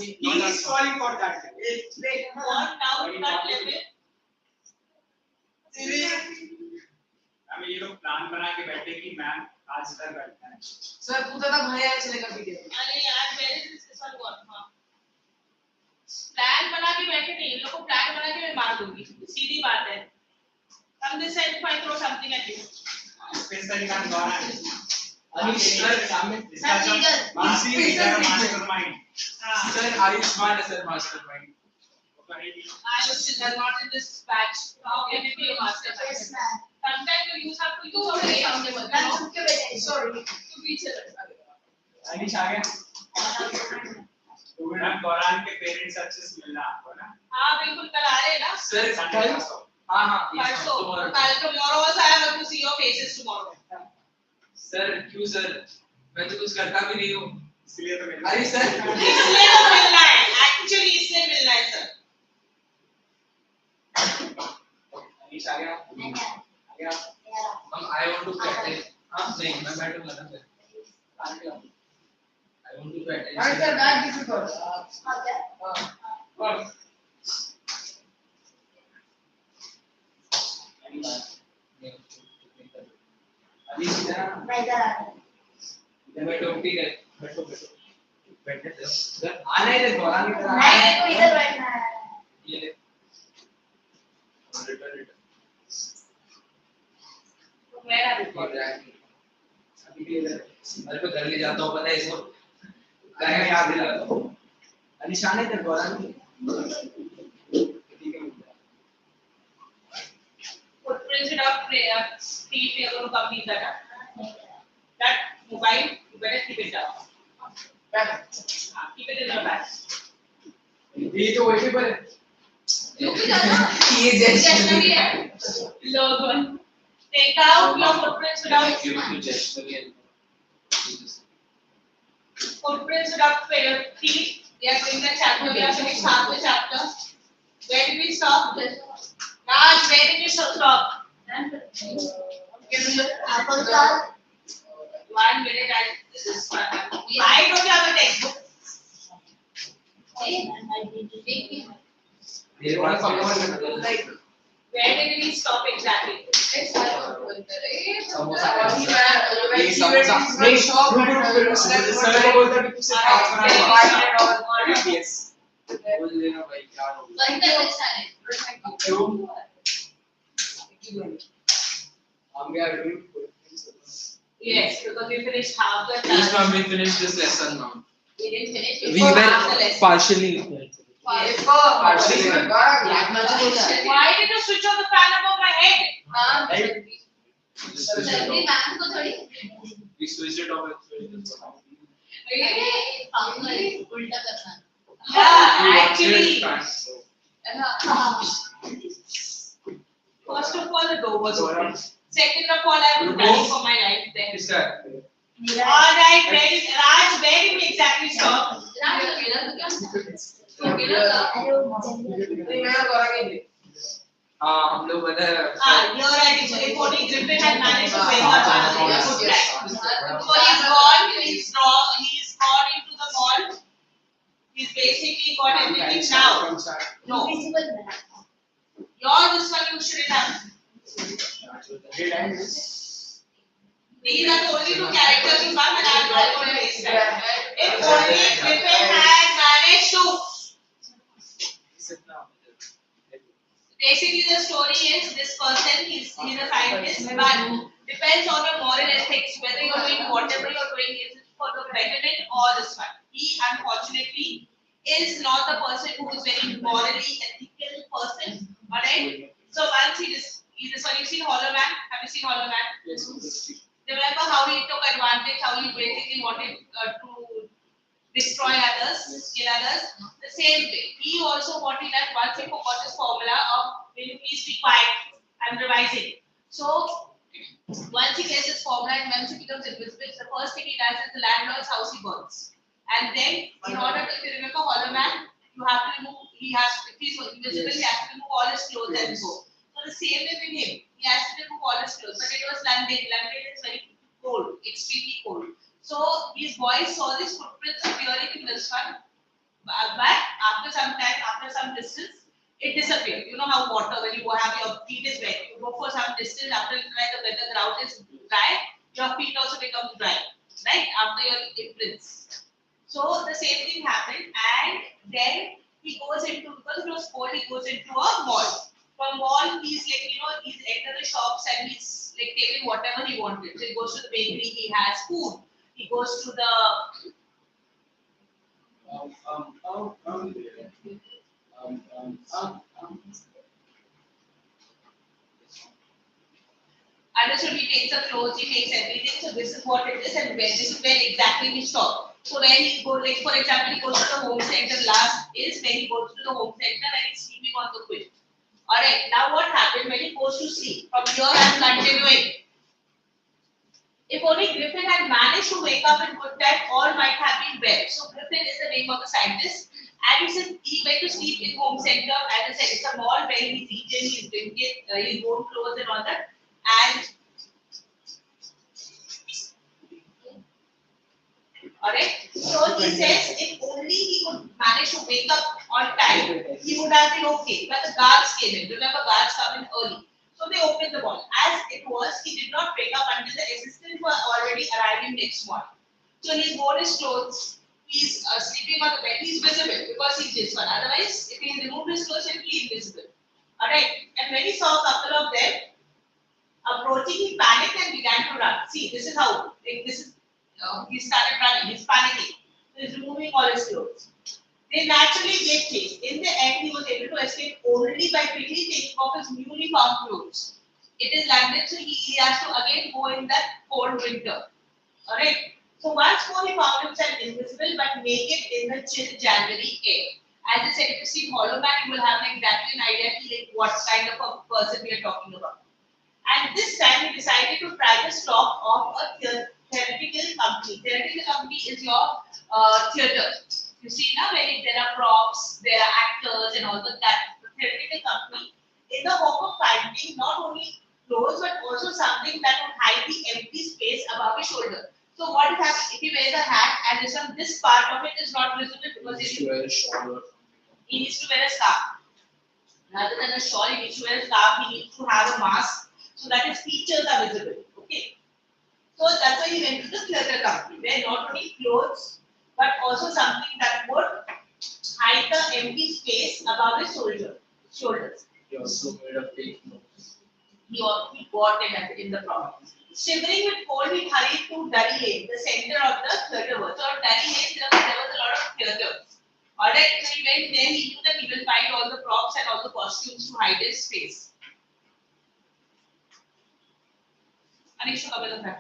He is falling for that. What now to that level? हमें ये लोग plan बना के बैठे कि मैम आज तक बैठना है। सर पूछा था भैया चलेगा वीडियो। अरे यार मेरे दिस वन गॉट हां। प्लान बना के बैठे नहीं, इन लोगों को प्लान बना के मैं मार दूंगी, सीधी बात है। हम this side fight throw something at you. Special का द्वारा अनिश सर सामने mastermind. Sir are you smart sir mastermind? I was still not in this batch. How can it be a mastermind? Yes, ma'am. Sometimes you have to use your brain. Sorry. To be children. अनिश आ गया। Ma'am गौरान के parents अच्छे से मिलना आपको ना? हाँ बिल्कुल कल आ रहे हैं ना? सर कल हाँ हाँ परसों कल tomorrow also I have to see your faces tomorrow. Sir क्यों सर? मैं तो कुछ करता भी नहीं हूँ। इसलिए तो मिलना। अरे सर इसलिए तो मिलना है, actually इसलिए मिलना है सर। अनिश आ गया? आ गया? हम I want to practice। हाँ नहीं मैं बैठूंगा ना sir. I want to practice। अरे सर बैठ किसी को? हाँ। अभी इधर बैठो ठीक है बैठो बैठे सर आना इधर गौरान की तरह नहीं तो इधर बैठना है। ये ले रिटर्न तो मेरा भी और जाएंगे अभी भी इधर मेरे को घर ले जाता हूँ पता है इसको कहेंगे याद दिलाता हूँ निशान इधर गौरान ठीक है footprints without feet we are going to complete that. That mobile you better keep it down. Keep it in your bag. ये तो वही पर है रुक जाना ये जैसे भी है log one take out your footprints without footprints without feet. We are doing the chapter. We are finished half the chapter. Where did we stop? Raj, where did you stop? Apple star. 1 minute and this is why don't you have a textbook? ये वाला follow Like where did we stop exactly? Samosa ये समोसा नहीं shop sir को बोलता कि तुझसे पास बना yes बोल देना भाई क्या हो क्यों हम क्या doing Yes, because we finished half the Yes, class. ma'am, we finished this lesson now. We didn't finish. We half the were lesson. partially. Partially. Why did you switch off the fan above my head? We switched it off and switched it off. Yeah, actually. First of all, the door was open. Second of all, I was running for my life there. Is that? All right, where did Raj? Where did we exactly stop? हाँ हम लोग बता You're right. So reporting Griffin had managed to bring her back. Good time. So he's gone. He's gone into the mall. He's basically got everything now. No. You're this one. You shouldn't have. These are the only two characters you have, and I'm not going to waste time. If only Griffin had managed to. Basically, the story is this person, he's a scientist, but depends on your moral ethics, whether you're doing whatever you're doing, is it for the betterment or this one. He, unfortunately, is not the person who is very morally ethical person. Alright? So once this one, you've seen Hollow Man? Have you seen Hollow Man? Yes. Remember how he took advantage, how he basically wanted to destroy others, kill others? The same way. He also wanted that once he forgot his formula of, will you please be quiet, I'm revising. So, once he gets his formula and once he becomes invisible, the first thing he does is the landlord's house he burns. And then, in order to, if you remember Hollow Man, you have to remove, if he's invisible, he has to remove all his clothes and go. So, the same way with him, he has to remove all his clothes. But it was London. London is very cold, extremely cold. So, these boys saw these footprints appearing in this one. But after some time, after some distance, it disappears. You know how water, when you have your feet is wet, you go for some distance, after when the ground is dry, your feet also become dry, right? After your imprints. So the same thing happened, and then he goes into, because it was cold, he goes into a mall. From mall, he's like, he's enter the shops and he's like taking whatever he wanted. So he goes to the bakery, he has food. He goes to the um, um, um, um, um, um, um, um. understood, he takes the clothes, he takes everything. So this is what it is, and where this is where exactly we stop. So when he goes, like for example, he goes to the home center. Last is when he goes to the home center and he's sleeping on the quilt. Alright, now what happened when he goes to sleep? From here I'm continuing. If only Griffin had managed to wake up in good time, all might have been well. So Griffin is the name of the scientist. And he said he went to sleep in home center. As I said, it's a mall where he's eating, he's drinking, his own clothes and all that. And alright, so he says if only he could manage to wake up on time, he would have been okay. But the guards came in. Remember, guards come in early. So they opened the mall. As it was, he did not wake up until the assistants were already arriving next morning. So he's worn his clothes, he's sleeping on the bed, he's visible because he's this one. Otherwise, if he removed his clothes, he'll be invisible. Alright, and when he saw a couple of them approaching, he panicked and began to run. See, this is how, like, this is, he started running, he's panicking. So he's removing all his clothes. They naturally get chased. In the end, he was able to escape only by quickly taking off his newly found clothes. It is London, so he has to again go in that cold winter. Alright. So once more he found himself invisible but naked in the chill January air. As I said, if you see Hollow Man, you will have exactly an idea like what kind of a person we are talking about. And this time he decided to try the stock of a theatrical company. Theatrical company is your theater. You see now where there are props, there are actors and all that. The theatrical company in the hope of finding not only clothes but also something that would hide the empty space above his shoulder. So what happens if he wears a hat and this part of it is not visible because he needs to wear a scarf. Rather than a shawl, he needs to wear a scarf, he needs to have a mask so that his features are visible. Okay. So that's why he went to the theatre company, where not only clothes but also something that would hide the empty space above his shoulders. He also made a fake nose. He got it in the problem. Shivering with cold, he hurried to Durry Lane, the center of the theatre world. So at Durry Lane, there was a lot of theatres. Alright, so he went there, he knew that he will find all the props and all the costumes to hide his face. Anisha, come in the front.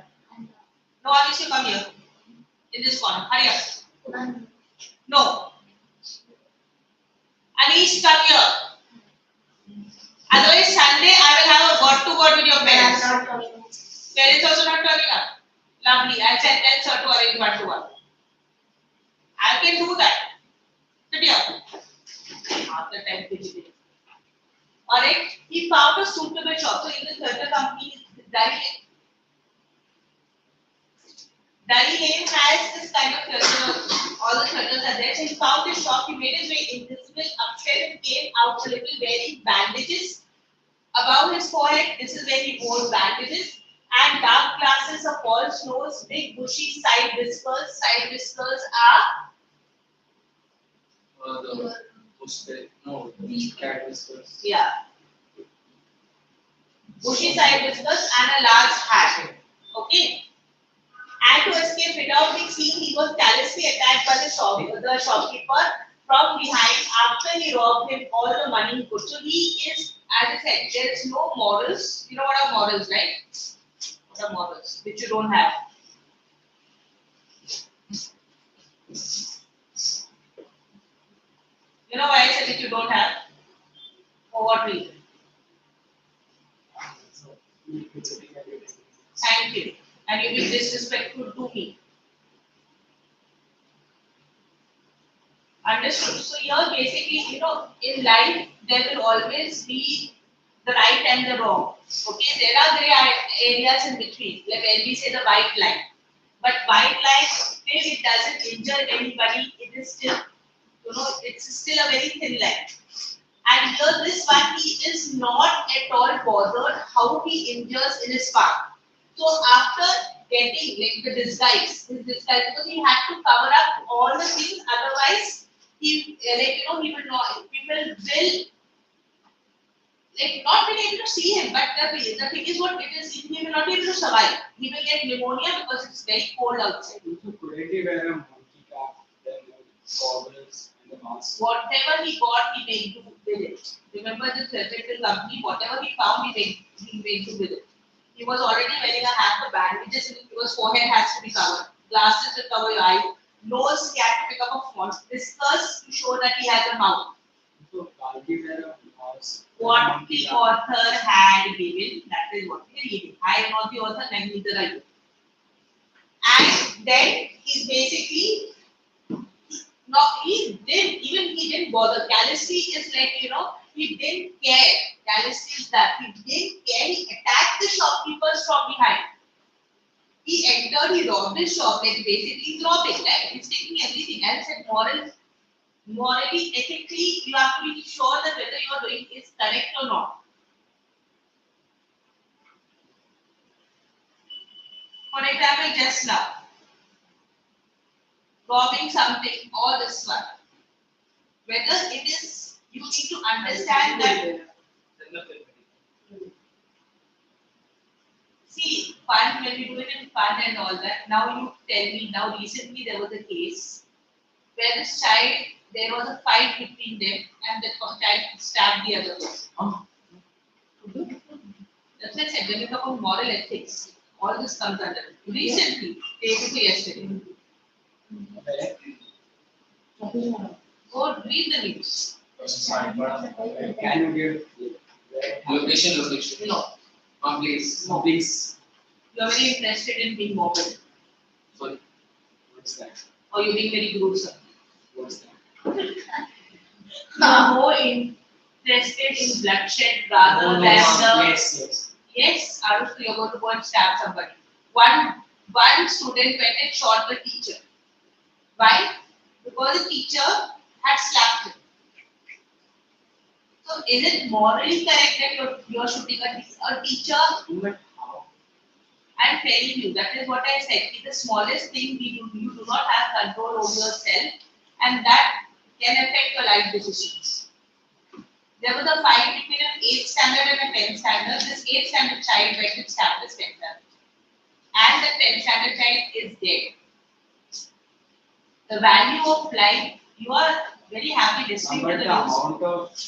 No, Anisha, come here. In this corner. Hurry up. No. Anish, come here. Otherwise, Sunday I will have a got with your parents. Parents also not turning up. Lovely. I'll send her to arrange one-to-one. I can do that. Sit here. After 10 fidgeting. Alright. He found a suitable shop. So in the theatre company, Durry Lane has this kind of theatre. All the theatres are there. So he found his shop. He made his way invisible upstairs and came out a little wearing bandages above his forehead. This is where he wore bandages and dark glasses, a false nose, big bushy side whiskers. Side whiskers are the cat whiskers. Yeah. Bushy side whiskers and a large hat. Okay. And to escape without being seen, he was callously attacked by the shopkeeper from behind after he robbed him all the money he could. So he is, as I said, there is no morals. You know what are morals, right? What are morals? Which you don't have. You know why I said which you don't have? For what reason? Thank you. And you be disrespectful to me. Understood. So here basically, in life there will always be the right and the wrong. Okay, there are gray areas in between. Like when we say the white line. But white line, if it doesn't injure anybody, it is still it's still a very thin line. And here this one, he is not at all bothered how he injures in his palm. So after getting like the disguise, his disguise, because he had to cover up all the things, otherwise he he will not, people will like not being able to see him. But the thing is what it is, he will not be able to survive. He will get pneumonia because it's very cold outside. So couldn't he wear a monkey cap, then goggles and the mask? Whatever he got, he made do with it. Remember the theatrical company, whatever he found, he made do with it. He was already wearing a hat, the bandages in his forehead has to be covered. Glasses to cover your eye. Nose, he had to pick up a font. Whiskers to show that he has a mouth. So can't he wear a mask? What the author had given, that is what we are reading. I am not the author, and neither are you. And then he's basically he didn't bother. Callously is like, he didn't care. Callously is that. He didn't care. He attacked the shopkeepers from behind. He entered, he robbed his shop, like basically he's robbing, right? He's taking everything. As I said, morally, ethically, you have to be sure that whether you are doing is correct or not. For example, just now, robbing something or this one, whether it is, you need to understand that. See, fun, when you do it in fun and all that, now you tell me, now recently there was a case where this child, there was a fight between them and the child stabbed the other person. Oh. That's what I said, when you talk about moral ethics, all this comes under it. Recently, day before yesterday. Go read the news. Can you give Location. No, Please. No. please? you are very interested in being morbid, Sorry. What's that? or you're being very gruesome. What's that? You are more interested in bloodshed rather than the. Yes. Yes, Arush, you're going to go and stab somebody. One student went and shot the teacher. Why? Because the teacher had slapped him. So is it morally correct that you're shooting a teacher? But how? I'm telling you, that is what I said. It's the smallest thing you do not have control over yourself, and that can affect your life decisions. There was a fight between an 8th standard and a 10th standard. This 8th standard child went and stabbed this 10th standard. And the 10th standard child is dead. The value of life, you are very happy listening to But the the news. amount of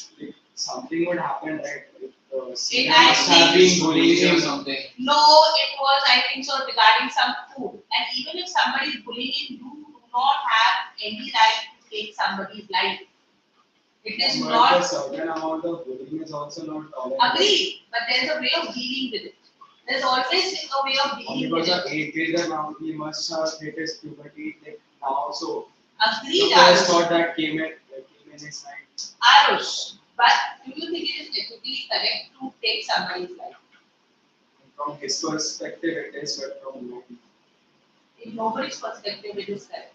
something would happen, right? If senior I must have think- been bullying or him. something. No, it was, I think so, regarding some food. And even if somebody is bullying you, do not have any right to take somebody's life. It is But not. a certain amount of bullying is also not tolerable. Agreed, but there is a way of dealing with it. There is always a way of dealing with Because it. the 8th grader now, he must have hit his puberty like now. So the Agreed, first Arush. thought that came in his mind. Arush. But do you think it is ethically correct to take somebody's life? From his perspective, it is, but from mine. In nobody's perspective, it is correct.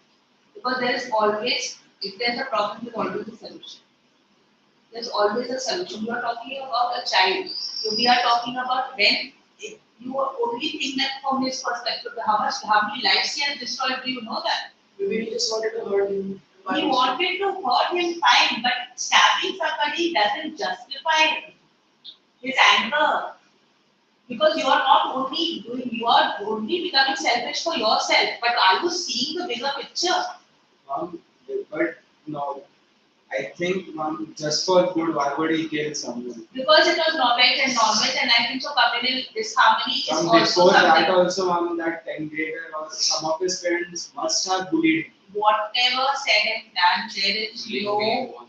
Because there is always, if there is a problem, there is always a solution. There is always a solution. You are talking about a child. We are talking about when you only think that from his perspective, how many lives he has destroyed. Do you know that? Maybe he just wanted to hurt him. He wanted to hurt him, fine, but stabbing somebody doesn't justify his anger. Because you are not only doing, you are only becoming selfish for yourself, but are you seeing the bigger picture? But no, I think just for good, why would he kill someone? Because it was knowledge, and I think so communal disharmony is From also before that something. also, that 10th grader or some of his parents must have bullied him. Whatever said and done, there is no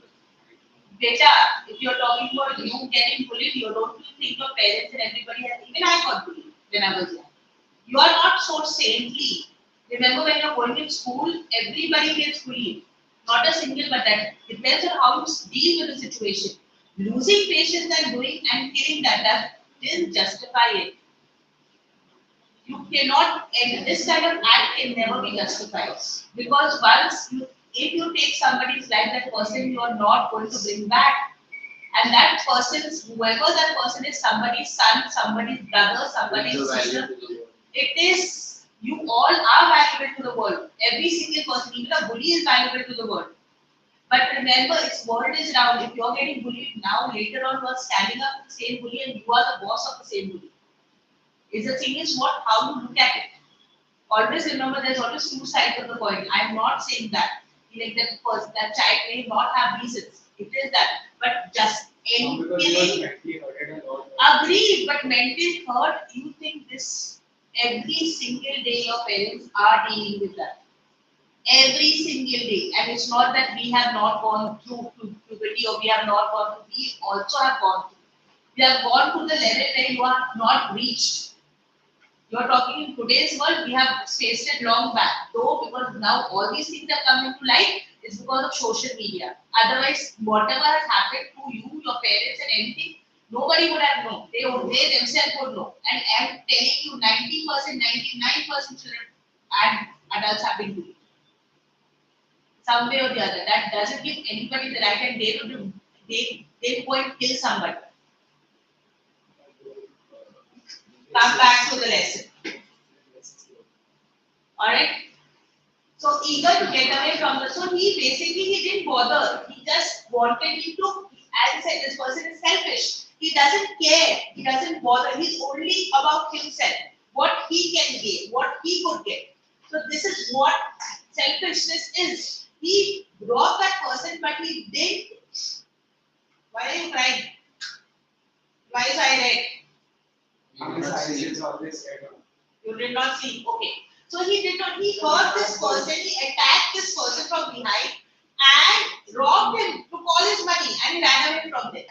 data. If you're talking about you getting bullied, you don't think your parents and everybody has, even I got bullied when I was young. You are not so saintly. Remember when you're going to school, everybody gets bullied. Not a single, but that depends on how you deal with the situation. Losing patience and doing and killing that doesn't justify it. You cannot, and this kind of act can never be justified. Because once if you take somebody's life, that person you are not going to bring back. And that person is, whoever that person is, somebody's son, somebody's brother, somebody's sister. It is, you all are valuable to the world. Every single person, even a bully is valuable to the world. But remember, its world is round. If you're getting bullied now, later on, you are standing up to the same bully and you are the boss of the same bully. Is the thing is what, how you look at it. Always remember, there's always two sides of the coin. I'm not saying that. Like that person, that child may not have reasons. It is that. But just No, because he was mentally hurted a lot. agreed, but mental hurt, you think this every single day your parents are dealing with that. Every single day. And it's not that we have not gone through puberty or we have not gone through, we also have gone through. We have gone to the level where you have not reached. You are talking in today's world, we have faced it long back. Though, because now all these things have come into light, it's because of social media. Otherwise, whatever has happened to you, your parents and anything, nobody would have known. They themselves would know. And I'm telling you, 90%, 99% children and adults have been doing it. Some way or the other. That doesn't give anybody the right, and they go and kill somebody. Come back to the lesson. Alright? So eager to get away from the, so he didn't bother. He just wanted, he took, as I said, this person is selfish. He doesn't care. He doesn't bother. He's only about himself. What he can gain, what he could get. So this is what selfishness is. He brought that person, but he didn't. Why are you crying? Why is I red? You did not see. Okay. So he did not, he hurt this person, he attacked this person from behind and robbed him, took all his money and he ran away from there.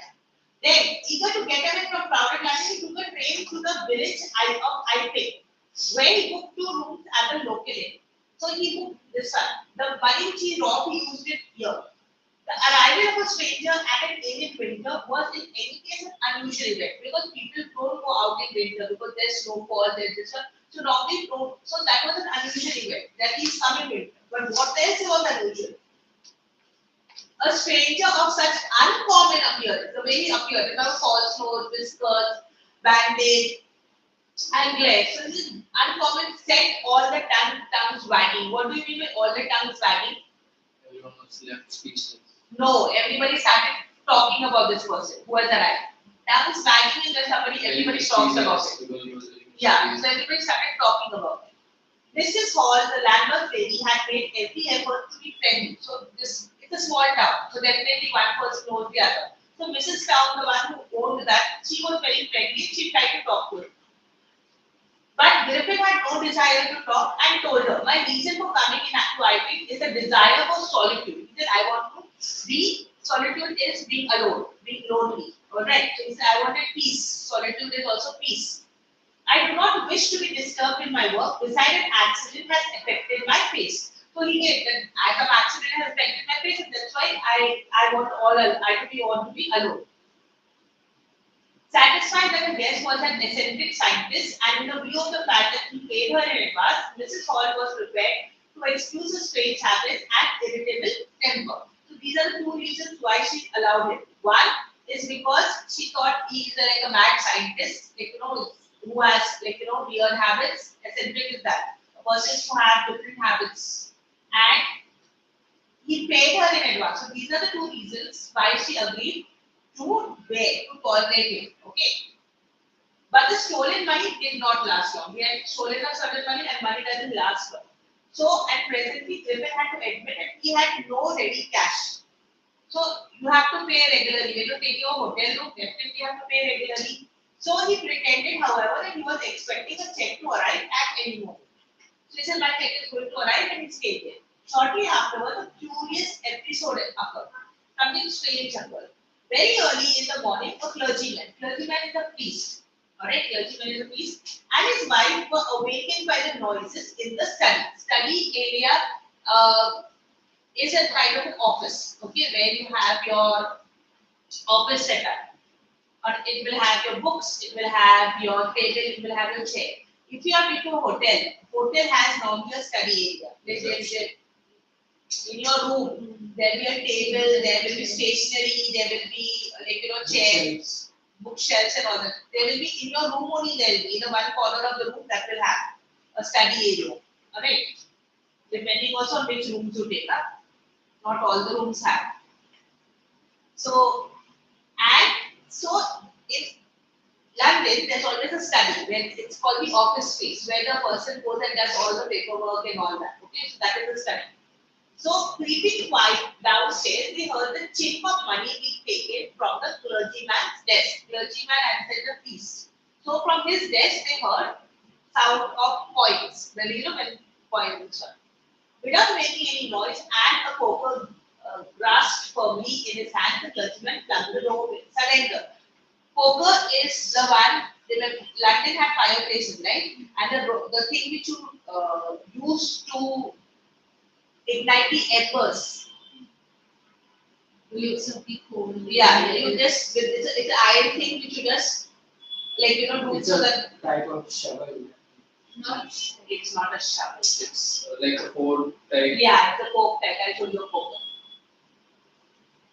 Then, eager to get away from crowded London, he took a train to the village of Iping, where he booked 2 rooms at the local inn. So he booked this one. The money which he robbed, he used it here. The arrival of a stranger at an inn in winter was in any case an unusual event because people don't go out in winter because there's snowfall, there's this one. So normally don't. So that was an unusual event that he's coming winter. But what else was unusual? A stranger of such uncommon appearance, the way he appeared, without false nose, whiskers, bandage, and glare. So this is uncommon, set all the tongues wagging. What do you mean by all the tongues wagging? Everyone was left speechless. No, everybody started talking about this person who has arrived. Tongues wagging is when everybody talks about it. Yeah, so everybody started talking about it. Mrs. Hall, the landlord lady, had made every effort to be friendly. So it's a small town, so definitely one person knows the other. So Mrs. Town, the one who owned that, she was very friendly. She tried to talk to him. But Griffin had no desire to talk and told her, my reason for coming in to Ivy is the desire for solitude. He said, I want to be, solitude is being alone, being lonely. Alright, so he said, I wanted peace. Solitude is also peace. I do not wish to be disturbed in my work. Besides, an accident has affected my face. So he did that. Some accident has affected my face, and that's why I want to be alone. Satisfied that the guest was an eccentric scientist, and in the view of the fact that he paid her in advance, Mrs. Hall was prepared to excuse his strange habits and irritable temper. So these are the 2 reasons why she allowed him. One is because she thought he is like a mad scientist, who has weird habits. Eccentric is that a person who has different habits, and he paid her in advance. So these are the 2 reasons why she agreed to tolerate him. Okay. But the stolen money did not last long. He had stolen a certain money and money doesn't last long. So, and presently Griffin had to admit that he had no ready cash. So, you have to pay regularly. When you take your hotel room, definitely you have to pay regularly. So, he pretended, however, that he was expecting a check to arrive at any moment. So, he said, my check is going to arrive and he stayed there. Shortly afterwards, a curious episode occurred. Something strange occurred. Very early in the morning, a clergyman is a priest, alright, clergyman is a priest, and his wife were awakened by the noises in the study. Study area is a kind of an office, okay, where you have your office setup. Or it will have your books, it will have your table, it will have your chair. If you are into a hotel has normally a study area. In your room, there will be a table, there will be stationery, there will be chairs, bookshelves and all that. There will be in your room only. There will be in the one corner of the room that will have a study area. Alright. Depending also on which rooms you take up. Not all the rooms have. So in London, there's always a study where it's called the office space, where the person goes and does all the paperwork and all that. Okay, so that is the study. So creeping quiet downstairs, they heard the chink of money being taken from the clergyman's desk. Clergyman answered the feast. So from his desk, they heard sound of coins. When coins are. Without making any noise and a poker grasped firmly in his hand, the clergyman flung the door open. Surrender. Poker is the one. London had fireplaces, right? And the thing which you use to ignite the embers. You something cool. Yeah, you just it's an iron thing which you just do It's so a that type of shovel. Not it's not a shovel. It's like a four type. Yeah, it's a poke type. I told you a poker.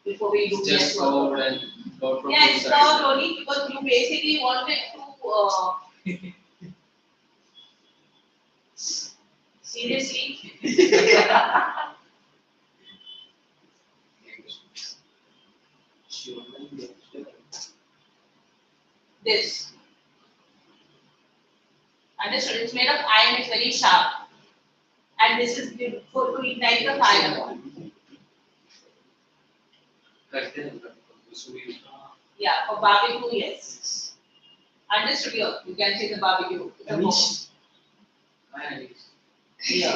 Before we do It's just curved and curved from yeah, two it's sides. not only because you basically wanted to seriously. This. Understood? It's made of iron, it's very sharp. And this is for to ignite the fire. Yeah, for barbecue, yes. Understood here. You can say the barbecue. It's a poker. Yeah.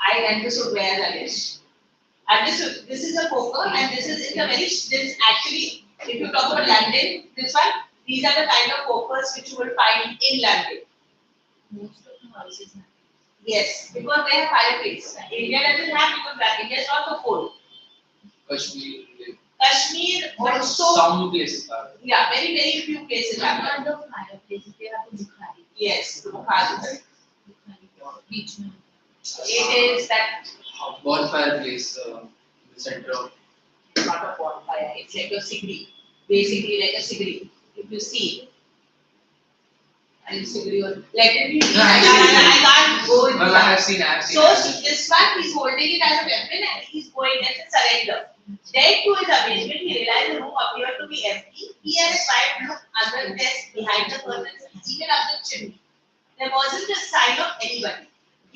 I understood where that is. Understood. This is a poker, and this is in a very. This actually, if you talk about London, this one, these are the kind of pokers which you will find in London. most of the houses have. Yes, because they have fireplace. India doesn't have because India is not so cold. Kashmir, Kashmir also, some places are. yeah, very very few places have. Not the fireplaces, they have the Bukhari. Yes, the Bukhari. Bukhari, beach में. It is that Bonfire place in the center of. not a bonfire. It's like a sigri, basically like a sigri. If you see. And sigri, let it be. I can't go into Well, I that. have seen. So this one, he's holding it as a weapon and he's going as a surrender. Then to his amazement, he realized the room appeared to be empty. He and his wife looked under the desk, behind the curtains, even up the chimney. There wasn't a sign of anybody.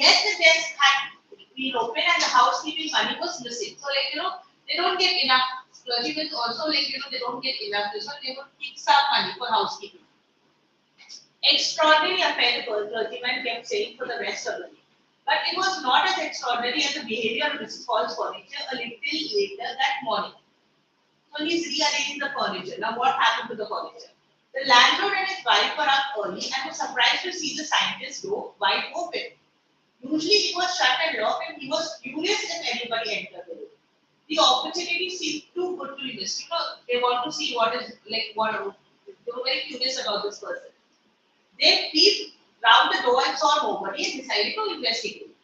Yet the desk had been open and the housekeeping money was missing. So they don't get enough. Clergymen also they don't get enough. This one they would keep some money for housekeeping. Extraordinary affair, the clergyman kept saying for the rest of the day. But it was not as extraordinary as the behavior of Mrs. Paul's furniture a little later that morning. So he's rearranging the furniture. Now what happened to the furniture? The landlord and his wife were up early and were surprised to see the scientist's door wide open. Usually it was shut and locked and he was curious if anybody entered the room. The opportunity seemed too good to be missed. They want to see what is they were very curious about this person. They peeped round the door and saw nobody and decided to investigate.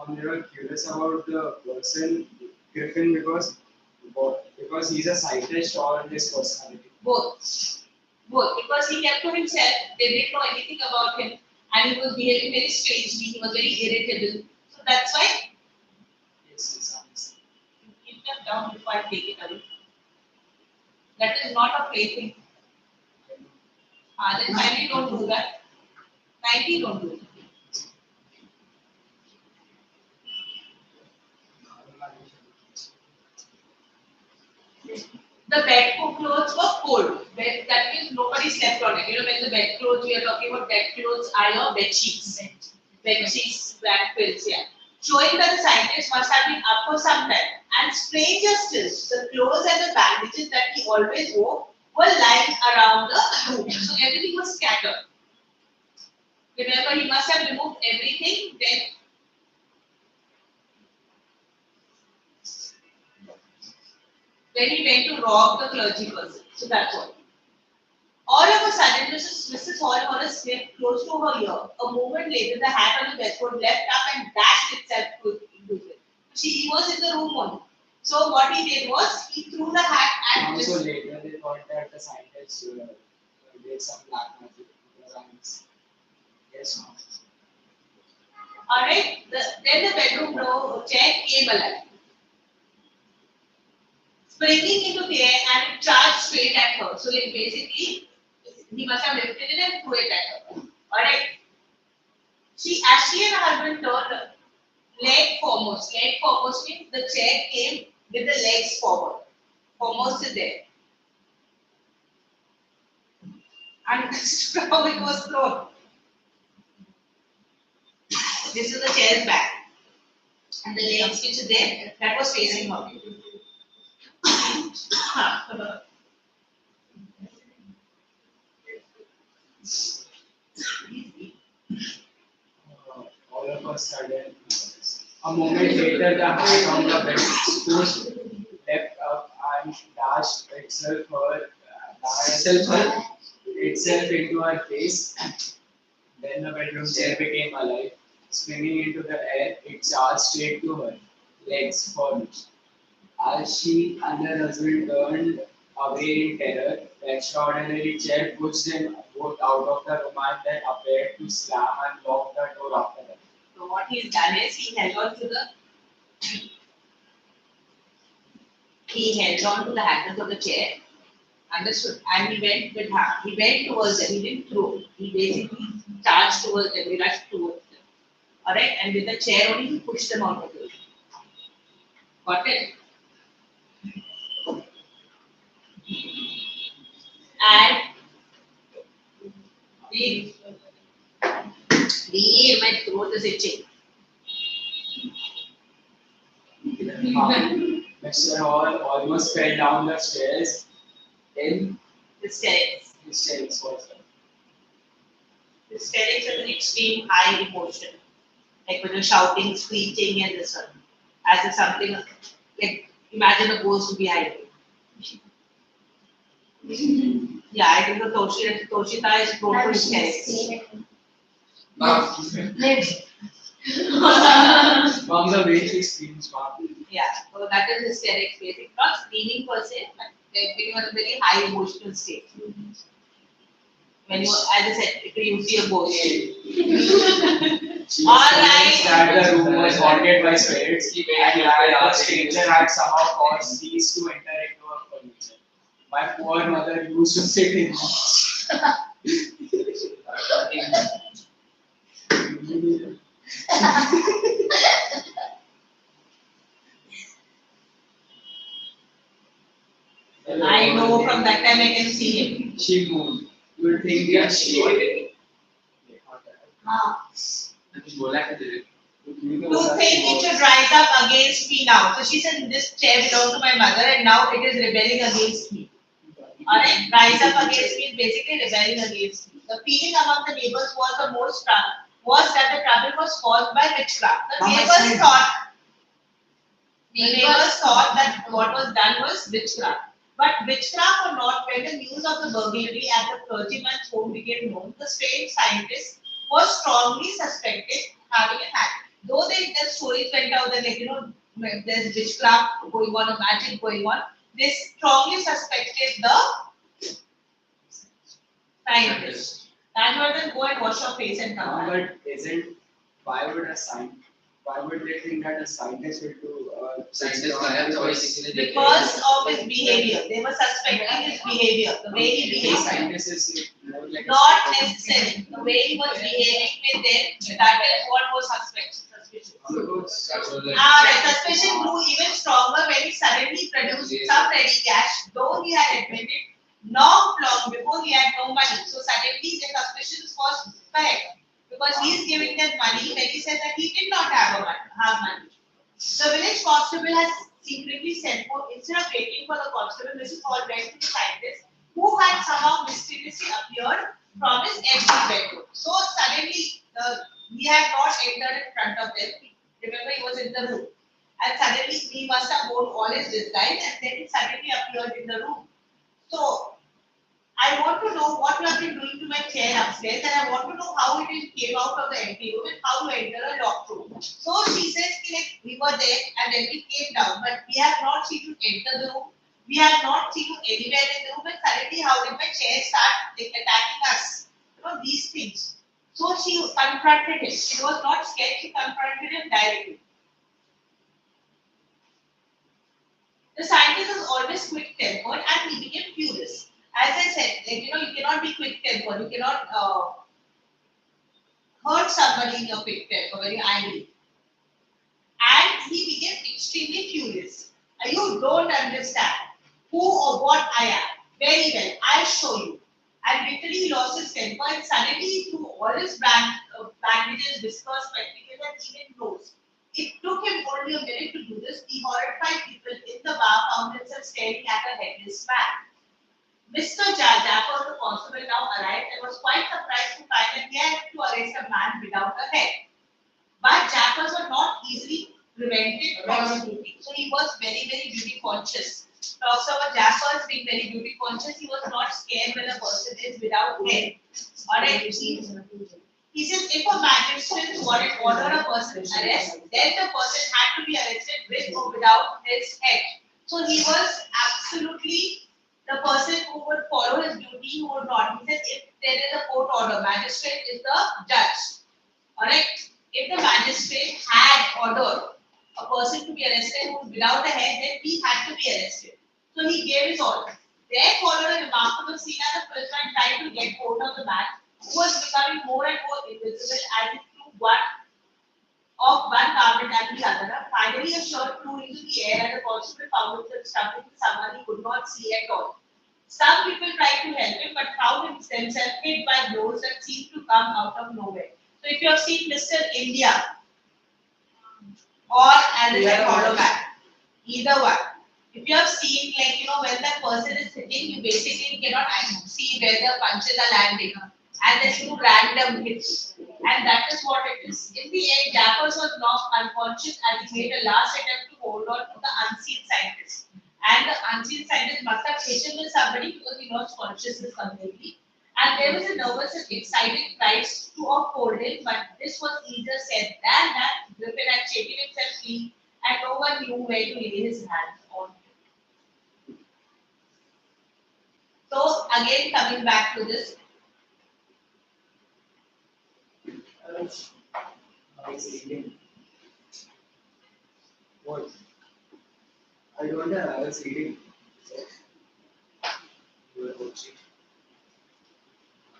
They were curious about the person Griffin because he's a scientist or his personality. Both. Because he kept to himself, they didn't know anything about him and he was behaving very strangely, he was very irritable. So that's why Yes. you keep them down before I take it away. That is not a plaything. Then kindly don't do that. Kindly don't do it. The bed clothes were cold. That means nobody slept on it. When the bed clothes, we are talking about bed clothes are your bed sheets. Bed sheets, black quilts, yeah. Showing that the scientist must have been up for some time. And stranger still, the clothes and the bandages that he always wore were lying around the room. So everything was scattered. Remember, he must have removed everything, then he went to rob the clergy person. So that's all. All of a sudden, Mrs. Hall sniffed close to her ear. A moment later, the hat on the bedboard leapt up and dashed itself into his He was in the room only. So what he did was he threw the hat at Also this. later they thought that the scientists did some black magic because yes, no. Alright, then the bedroom door chair came alive, springing into the air and it charged straight at her. So like basically, he must have lifted it and threw it at her. Alright, as she and her husband turned leg foremost. Leg foremost means the chair came with the legs forward. Foremost is there. And this is how it was thrown. This is the chair's back. And the legs which is there, that was facing her. All of a sudden, a moment later, the hat on the bed pushed, leapt up and dashed itself into her face. Then the bedroom chair became alive. Spinning into the air, it charged straight to her legs first. As she and her husband turned away in terror, the extraordinary chair pushed them both out of the room and then appeared to slam and lock the door after them. So what he's done is he held on to the handles of the chair, understood, and he went with her. He went towards them. He didn't throw. He basically charged towards them. He rushed towards them. Alright, and with the chair only he pushed them out of the room. Got it? And my throat is itching. Mr. Hall almost fell down the stairs in Hysterics. hysterics was Hysterics is an extreme high emotion. Like when you're shouting, screeching, and this one. As if something, like, imagine a ghost behind you. Yeah, I think the Toshita is prone to hysterics. from the way she screams, mom. Yeah, so that is hysterics basically. Not screaming per se, but like when you are in a very high emotional state. When you, as I said, if you see a ghost. She All was right. convinced that the room was haunted by spirits and that the stranger had somehow caused these to enter into her furniture. My poor mother used to sit in I know from that time I can see him. She moved. You would think that she To think it should rise up against me now. So she said this chair belonged to my mother and now it is rebelling against me. Alright, rise up against me is basically rebelling against me. The feeling among the neighbors was that the trouble was caused by witchcraft. The neighbors thought that what was done was witchcraft. But witchcraft or not, when the news of the burglary at the clergyman's home became known, the strange scientist was strongly suspected having a hat. Though the stories went out that there's witchcraft going on, a magic going on, they strongly suspected the scientist. Then go and wash your face and come back. But why would they think that a scientist will do Because of his behavior. They were suspecting his behavior, the way he behaved. Scientist is more like Not necessarily. The way he was behaving with them, that is what was suspicious. The suspicion grew even stronger when he suddenly produced some ready cash, though he had admitted long before he had no money. So suddenly the suspicion was correct because he is giving them money when he said that he did not have money. The village constable has secretly sent for, instead of waiting for the constable, Mrs. Hall went to the scientist who had somehow mysteriously appeared from his empty bedroom. So suddenly he had not entered in front of them. Remember, he was in the room. And suddenly he must have worn all his disguise and then he suddenly appeared in the room. So I want to know what you have been doing to my chair upstairs, and I want to know how it came out of the empty room and how you enter a locked room. So she says, like, we were there and then we came down, but we have not seen you enter the room. We have not seen you anywhere in the room, and suddenly, how did my chair start like, attacking us? You know, these things. So she confronted him. She was not scared, she confronted him directly. The scientist was always quick-tempered and he became furious. As I said, like, you cannot be quick-tempered. You cannot hurt somebody in your quick temper, very angry. And he became extremely furious. You don't understand who or what I am. Very well, I'll show you. And literally he lost his temper and suddenly through all his bandages, whiskers, spectacles and even nose. It took him only a minute to do this. The horrified people in the bar found themselves staring at a headless man. Mr. Japper, the constable, now arrived and was quite surprised to find that he had to arrest a man without a head. But Jappers were not easily prevented from duty. So he was very, very duty conscious. Talks about Jappers being very duty conscious. He was not scared when a person is without head. Alright, he says if a magistrate wanted to order a person's arrest, then the person had to be arrested with or without his head. So he was absolutely the person who would follow his duty, who would not. He says if there is a court order, magistrate is the judge. Alright? If the magistrate had ordered a person to be arrested who was without a head, then he had to be arrested. So he gave his order. There followed a remarkable scene as the policeman tried to get hold of the man, who was becoming more and more invisible as he flew one garment and the other. Finally, a shirt flew into the air and the constable found himself stuck into someone he could not see at all. Some people tried to help him, but found themselves hit by blows that seemed to come out of nowhere. So, if you have seen Mr. India or Anderson Hologram, either one. If you have seen, like, when that person is hitting, you basically cannot see where the punches are landing. And there's two random hits. And that is what it is. In the end, Jappers was knocked unconscious as he made a last attempt to hold on to the unseen scientist. And the unseen scientist must have hit him with somebody because he lost consciousness completely. And there was a nervous and excited cry to uphold him, but this was easier said than that. Griffin had shaken himself free, and no one knew where to lay his hands on him. So, again, coming back to this. What? I don't have. I was reading. You were watching.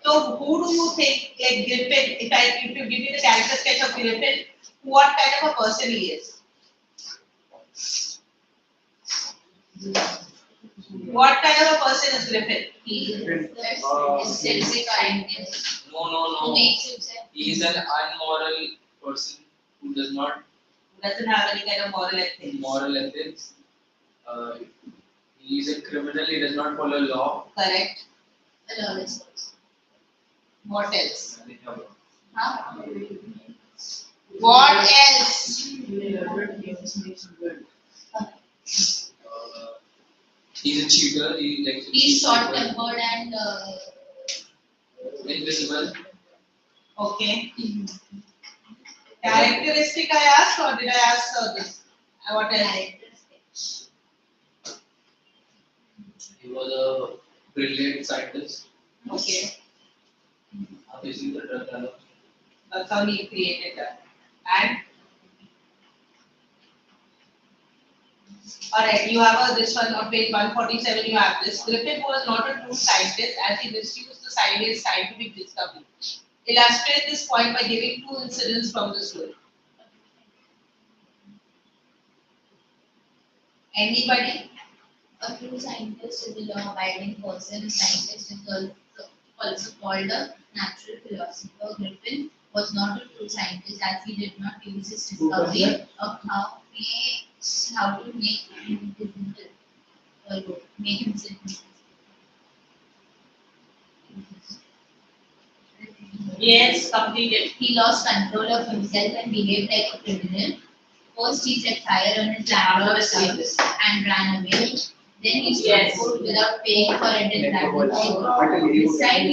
So, who do you think, like Griffin, if you give me the character sketch of Griffin, what kind of a person he is? What kind of a person is Griffin? He is the eccentric scientist No. who makes himself. He is an unmoral person who Doesn't have any kind of moral ethics. He is a criminal. He does not follow law. Correct. A lawless person. What else? Huh? What else? He's a cheater. He likes to He's cheat short-tempered people. and Invisible. Okay. Characteristic I asked, or did I ask this? What else? characteristic. He was a brilliant scientist. Okay. Obviously, the drug dealer. That's how he created that. And alright, you have this one on page 147. You have this. Griffin was not a true scientist as he misused the scientific discovery. Illustrate this point by giving two incidents from the story. Anybody? A true scientist is a law-abiding person. A scientist is also called a natural philosopher. Griffin was not a true scientist as he did not use his discovery of how to make invisible or make himself invisible. Yes, completed. He lost control of himself and behaved like a criminal. First, he set fire on his landlord's house and ran away. Then he stole Yes. food without paying for it in that. This time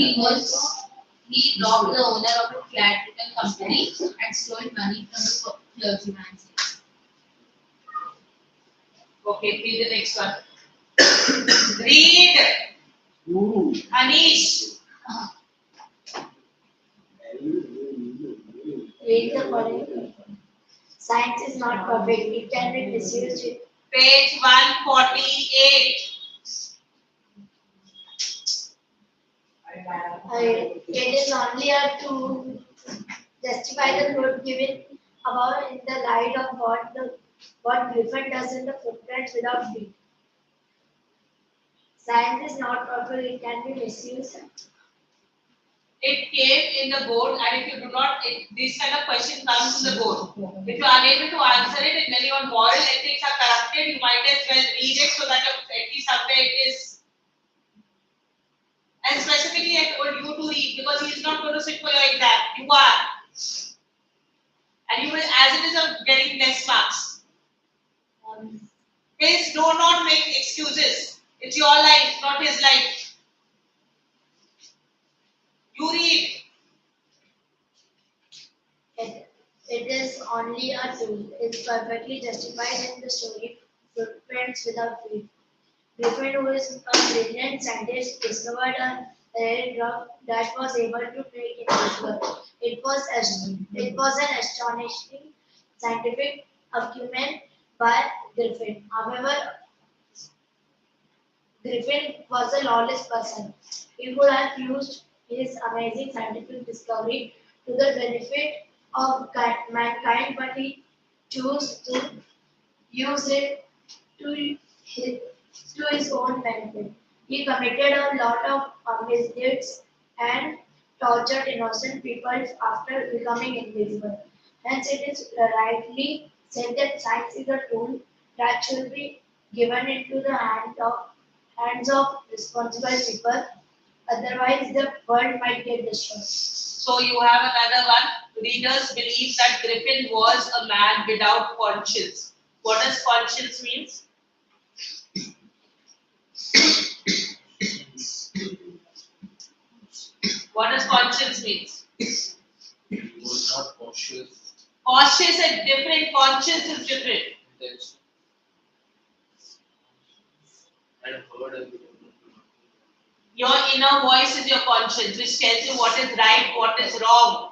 he robbed the owner of a theatrical company and stole money from the clergyman's house. Okay, read the next one. Read. Anish. Read the following. Science is not perfect. It can be misused. Page 148. It is only a tool to justify the quote given above in the light of what Griffin does in the footprints without feet. Science is not perfect. It can be misused. It came in the board, and if you do not, this kind of question comes in the board. If you are unable to answer it, and when your moral ethics are corrupted, you might as well read it so that at least somewhere it is. And specifically, I told you to read because he is not going to sit for your exam. You are, and you will, as it is, getting less marks. Please do not make excuses. It's your life, not his life. You read. It is only a tool. It's perfectly justified in the story Footprints without feet. Griffin, who is a brilliant scientist, discovered a rare drug that was able to make invisible. It was an astonishing scientific acumen by Griffin. However, Griffin was a lawless person. He could have used his amazing scientific discovery to the benefit of mankind, but he chose to use it to his own benefit. He committed a lot of misdeeds and tortured innocent people after becoming invisible. Hence, it is rightly said that science is a tool that should be given into the hands of responsible people. Otherwise, the world might get destroyed. So you have another one. Readers believe that Griffin was a man without conscience. What does conscience means? What does conscience means? He was not cautious. Cautious is different. Conscience is different. Intention. And heard everything. Your inner voice is your conscience, which tells you what is right, what is wrong.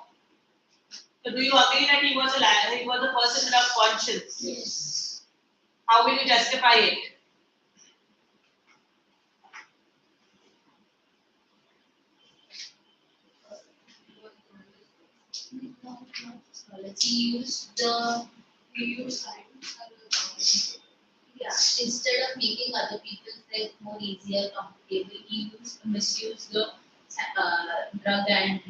So, do you agree that he was a person without conscience? Yes. How will you justify it? He used yeah, instead of making other people's life more easier, comfortable, he misused the drug and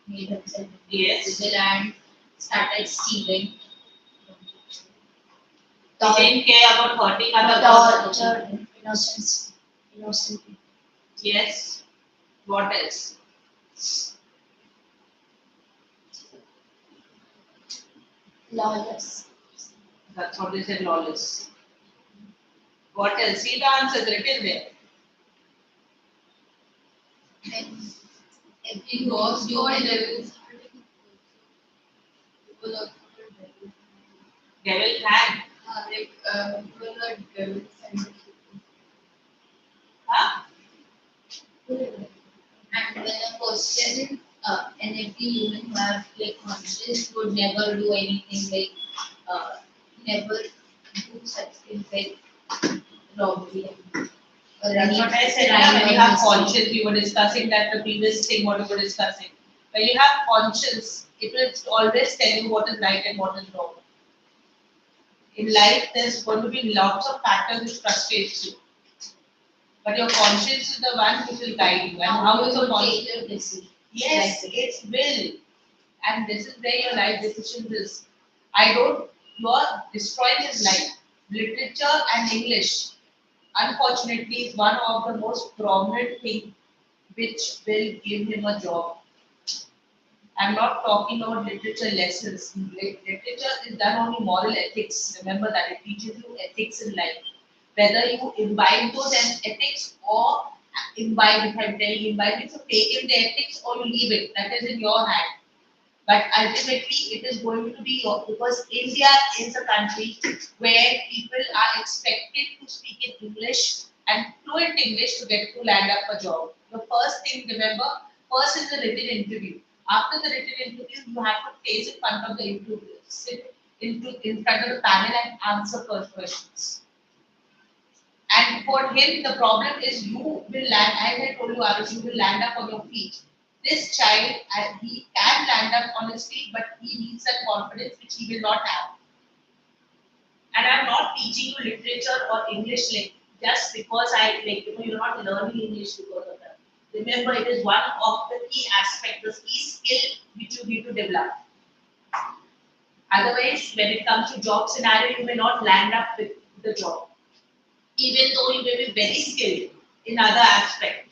made himself Yes. invisible and started stealing. He didn't care about hurting other people. Tortured innocent people. Yes. What else? Lawless. That's what they said, lawless. What else? See the answers written there. And every was human devils. People also devils. Devil hand. People are devils and Huh? and when a person and every human who have like conscience would never do anything like never do such things like robbery or That's what I said. crime When you or have mistake. conscience, we were discussing that the previous thing what we were discussing. When you have conscience, it will always tell you what is right and what is wrong. In life, there's going to be lots of factors which frustrate you. But your conscience is the one which will guide you. And how is your conscience? take your decision? Yes, it will. And this is where your life decisions is. You are destroying his life. Literature and English, unfortunately, is one of the most prominent things which will give him a job. I'm not talking about literature lessons. Literature is done only moral ethics. Remember that it teaches you ethics in life. whether you imbibe those ethics or imbibe, if I'm telling imbibe, so take in the ethics or you leave it. That is in your hand. But ultimately, it is going to be your, because India is a country where people are expected to speak in English and fluent English to get to land up a job. The first thing, remember, first is the written interview. After the written interview, you have to face in front of the interview, sit in front of the panel and answer first questions. And for him, the problem is you will land, as I told you, Arush, you will land up on your feet. This child, he can land up on his feet, but he needs that confidence which he will not have. And I'm not teaching you literature or English like just because you're not learning English because of that. Remember, it is one of the key aspects, the key skill which you need to develop. Otherwise, when it comes to job scenario, you may not land up with the job, even though you may be very skilled in other aspects.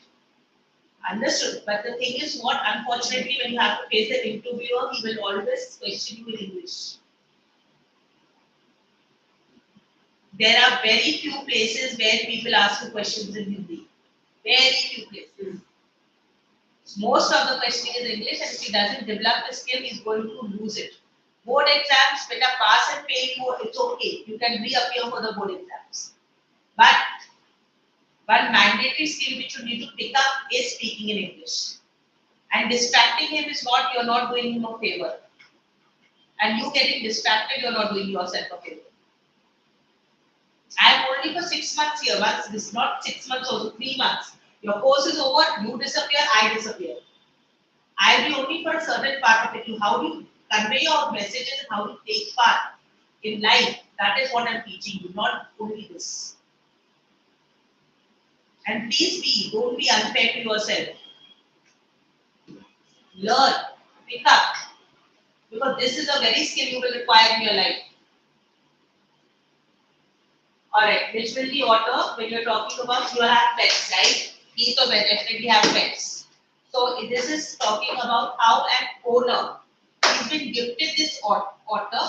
Understood. But the thing is what, unfortunately, when you have to face the interviewer, he will always question you in English. There are very few places where people ask you questions in Hindi. Very few places. Most of the questioning is English, and if he doesn't develop the skill, he's going to lose it. Board exams, better pass and fail, it's okay. You can reappear for the board exams. But one mandatory skill which you need to pick up is speaking in English. And distracting him is not, you're not doing him a favor. And you getting distracted, you're not doing yourself a favor. I am only for 6 months here. Once this is not 6 months, also 3 months. Your course is over, you disappear, I disappear. I'll be only for a certain part of it. How do you convey your messages and how to take part in life? That is what I'm teaching you, not only this. And please don't be unfair to yourself. Learn, pick up. Because this is a very skill you will require in your life. Alright, which will be Otter when you're talking about you have pets, right? He will definitely have pets. So this is talking about how an owner, he's been gifted this otter.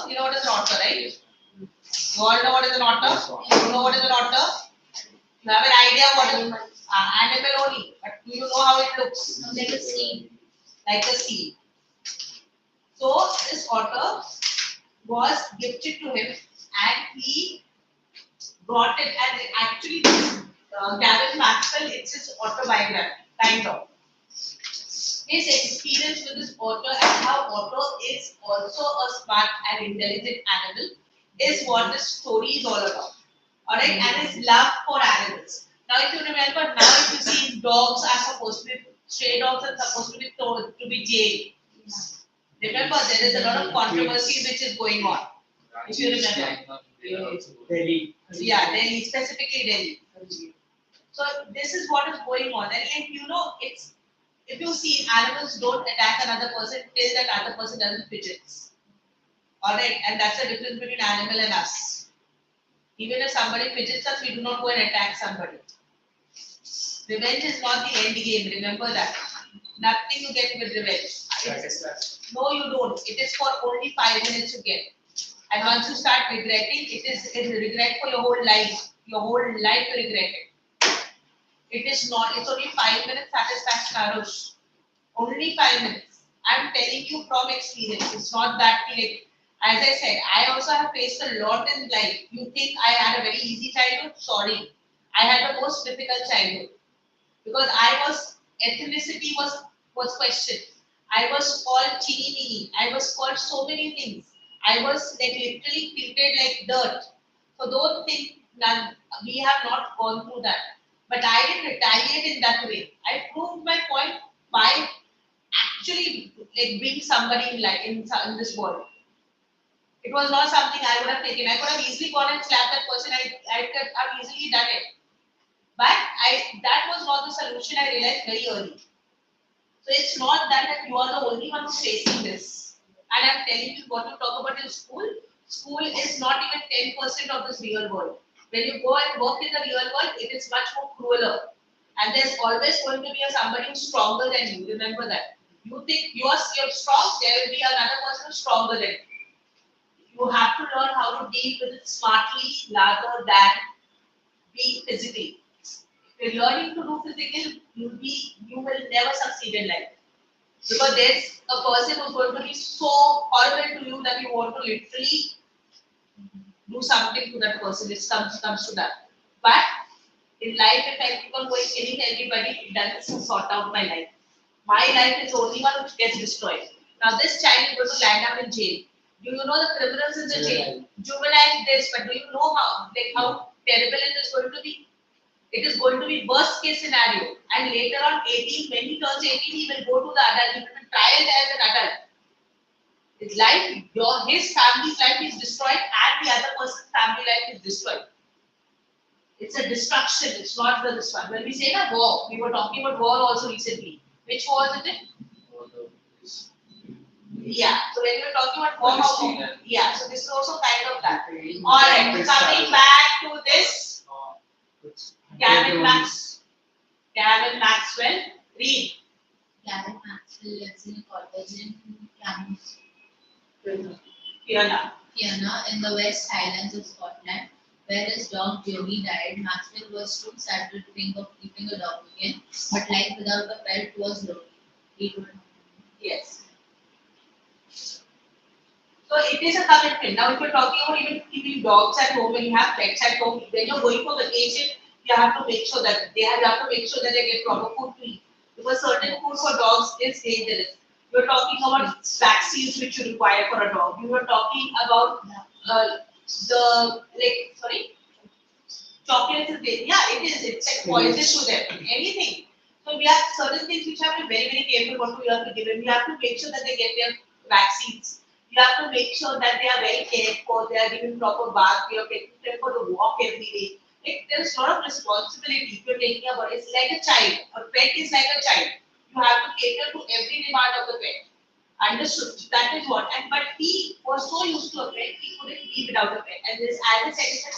You know what is an otter, right? You all know what is an otter? You know what is an otter? You have an idea what is animal only, but do you know how it looks? Like a seed. Like a seed. So this otter was gifted to him and he brought it, and actually Gavin Maxwell, it's his autobiography, kind of. His experience with this otter and how otter is also a smart and intelligent animal is what this story is all about. Alright, and his love for animals. Now if you remember, now if you see dogs are supposed to be, stray dogs are supposed to be told to be jailed. Remember, there is a lot of controversy which is going on. If you remember. Delhi. Yeah, Delhi, specifically Delhi. So this is what is going on. And you know, it's, if you see, animals don't attack another person till that other person doesn't fidgets. Alright, and that's the difference between animal and us. Even if somebody fidgets us, we do not go and attack somebody. Revenge is not the end game, remember that. Nothing you get with revenge. No, you don't. It is for only 5 minutes you get. And once you start regretting, it is a regret for your whole life. Your whole life you regret it. It is not, it's only 5 minutes satisfaction, Arush. Only 5 minutes. I'm telling you from experience. It's not that like, as I said, I also have faced a lot in life. You think I had a very easy childhood? Sorry. I had the most difficult childhood. Because ethnicity was questioned. I was called chini. I was called so many things. I was like literally treated like dirt. So don't think that we have not gone through that. But I didn't retaliate in that way. I proved my point by actually like being somebody in life in this world. It was not something I would have taken. I could have easily gone and slapped that person. I could have easily done it. But that was not the solution. I realized very early. So it's not that you are the only one who's facing this. And I'm telling you what you talk about in school. School is not even 10% of this real world. When you go and work in the real world, it is much more crueler. And there's always going to be somebody who's stronger than you. Remember that. You think you're strong, there will be another person who's stronger than you. You have to learn how to deal with it smartly rather than be physically. If you're learning to do physical, you will never succeed in life. Because there's a person who's going to be so horrible to you that you want to literally do something to that person. It comes to that. But in life, if I keep on going killing everybody, it doesn't sort out my life. My life is the only one which gets destroyed. Now this child is going to land up in jail. Do you know the criminals in the jail? Juvenile this, but do you know how terrible it is going to be? It is going to be worst case scenario. And later on 18, when he turns 18, he will go to the adult. He will be tried as an adult. His life, his family's life is destroyed and the other person's family life is destroyed. It's a destruction. It's not this one. When we say a war, we were talking about war also recently. Which war is it? Yeah. So when we were talking about war, yeah. So this is also kind of that. All right. Coming back to this, Gavin Maxwell, read. Gavin Maxwell lives in a cottage in Fiona in the West Highlands of Scotland, where his dog Joey died. Maxwell was too sad to think of keeping a dog again, but life without a pet was lonely. He told me. Yes. So it is a commitment. Now, if you're talking about even keeping dogs at home, when you have pets at home, when you're going for vacation, you have to make sure that they get proper food to eat. Because certain food for dogs is dangerous. You're talking about vaccines which you require for a dog. You were talking about chocolates is dangerous. Yeah, it is. It's like poison to them. Anything. So we have certain things which have to be very, very careful what we have to give them. We have to make sure that they get their vaccines. You have to make sure that they are well cared for, they are given proper bath, you are taking them for the walk every day. Like, there is a lot of responsibility if you're taking a body. It's like a child. A pet is like a child. You have to cater to every demand of the pet. Understood? That is what. But he was so used to a pet, he couldn't be without a pet. And this, as I said, it's an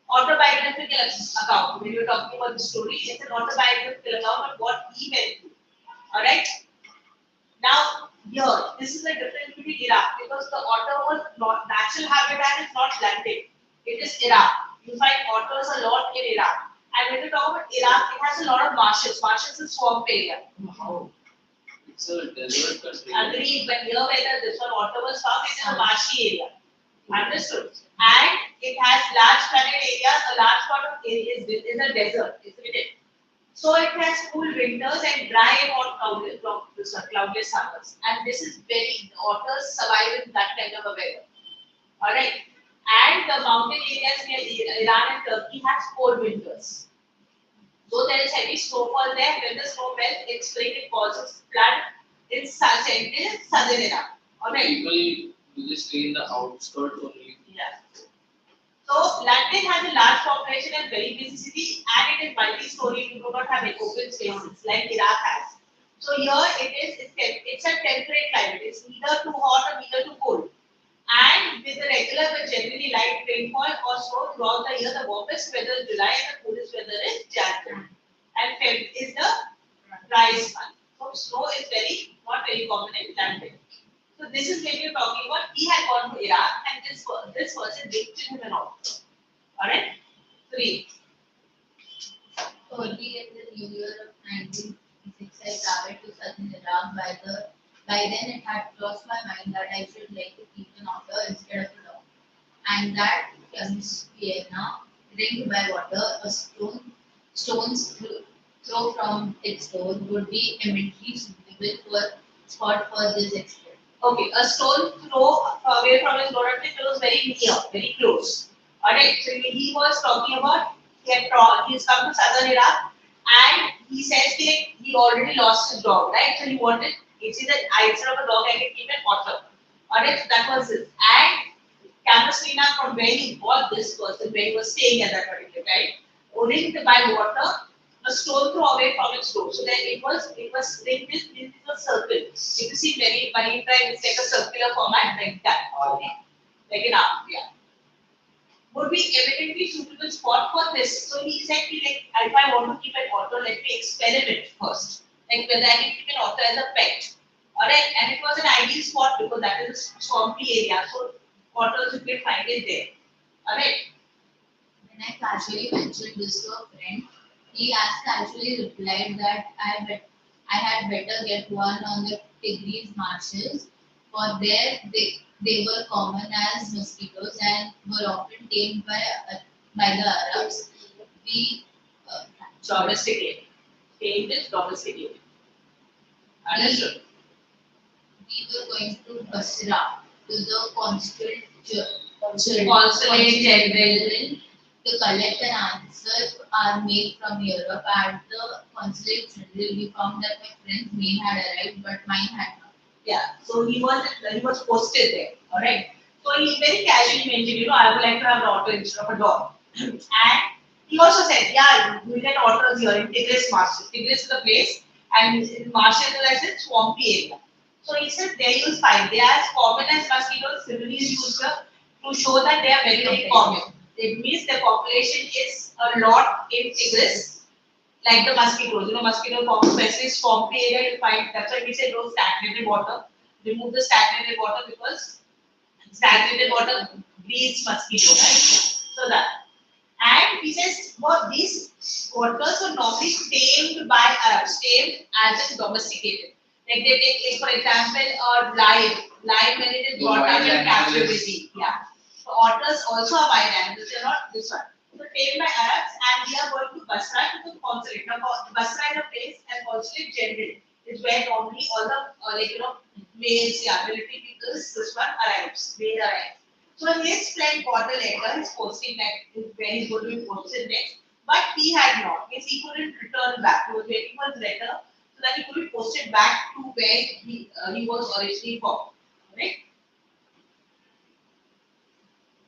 autobiographical account. When you're talking about the story, it's an autobiographical account of what he went through. Alright? Now, here, this is the difference between Iraq because the otter was not natural habitat is not London. It is Iraq. You find otters a lot in Iraq. And when you talk about Iraq, it has a lot of marshes. Marshes is swamp area. How? It's a desert country. Agreed, but here whether this one otter was found, it is a marshy area. Understood? And it has large flooded areas. A large part of area is a desert, isn't it? So it has cool winters and dry and hot cloudless summers. And this is otters survive in that kind of a weather. Alright. And the mountain areas near Iran and Turkey has cold winters. So there is heavy snowfall there. When the snow melts in spring, it causes flood in southern Iran. Alright. People do they stay in the outskirts only? Yeah. So London has a large population and very busy city, and it is multi-story. You do not have open spaces like Iraq has. So here it's a temperate climate. It's neither too hot or neither too cold. And with the regular but generally light rainfall or snow throughout the year, the warmest weather is July and the coolest weather is January. And Feb is the driest month. So snow is not very common in London. So this is when you're talking about he had gone to Iraq and this person gifted him an offer. Alright? 3. Early in the new year of 1966, I traveled to southern Iraq. By then, it had crossed my mind that I should like to keep an otter instead of a dog, and that Vienna, ringed by water, stone's throw from its door would be immediately suitable spot for this experiment. Okay, a stone throw away from his door, it was very near, very close. Alright, so he was talking about he's come to southern Iraq and he says that he already lost his dog, right? So he wanted, instead of a dog, I can keep an otter. Alright, so that was it. And Campesina, from where he bought this person, where he was staying at that particular time, owning by water, a stone throw away from its door. So then it was like this is a circle. If you see many marine drive, it's like a circular format like that. Okay. Like an arc, yeah. Would be evidently suitable spot for this. So he said, if I want to keep an otter, let me experiment first. Like whether I can keep an otter as a pet. Alright, and it was an ideal spot because that is a swampy area. So otters you can find it there. Alright. When I casually mentioned this to a friend, he as casually replied that I had better get one on the Tigris marshes, for there they were common as mosquitoes and were often tamed by the Arabs. We uh, Domesticated. Tamed is domesticated. Understood? we were going to Basra to the Consulate general. to collect an answer our mail from Europe. At the consulate general, we found that my friend's mail had arrived, but mine had not. Yeah. So he was posted there. All right. So he very casually mentioned, I would like to have an otter instead of a dog. And he also said, yeah, we get otters here in Tigris marshes. Tigris is the place, and marshes is a swampy area. So he said there you will find they are as common as mosquitoes. Similarly used to show that they are very very common. It means the population is a lot in Tigris, like the mosquitoes. Mosquito especially swampy area you find. That's why we say no stagnated water. Remove the stagnated water because stagnated water breeds mosquito, right? So that. And he says, well, these otters were normally tamed by Arabs, tamed as in domesticated. Like they take, like for example, lion when it is The brought up wild in animal captivity. Yeah. So otters also are wild animals, they're not this one. So tamed by Arabs, and we are going to Basra to the consulate. Now, Basra is a place, and consulate general is where normally all the males, military people, this one arrives, they arrive. So his friend got a letter, his posting next, where he's going to be posted next, but he had not. Means he couldn't return back. He was waiting for his letter so that he could be posted back to where he was originally from. Right?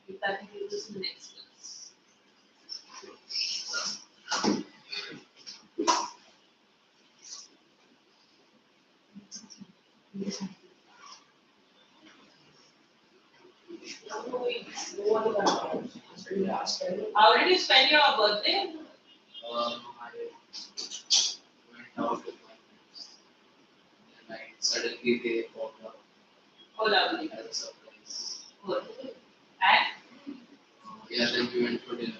We continue this in the next class. How did you spend your birthday? I went out with my friends, and suddenly they popped up Oh, lovely. as a surprise. Good. And Yeah, then we went for dinner.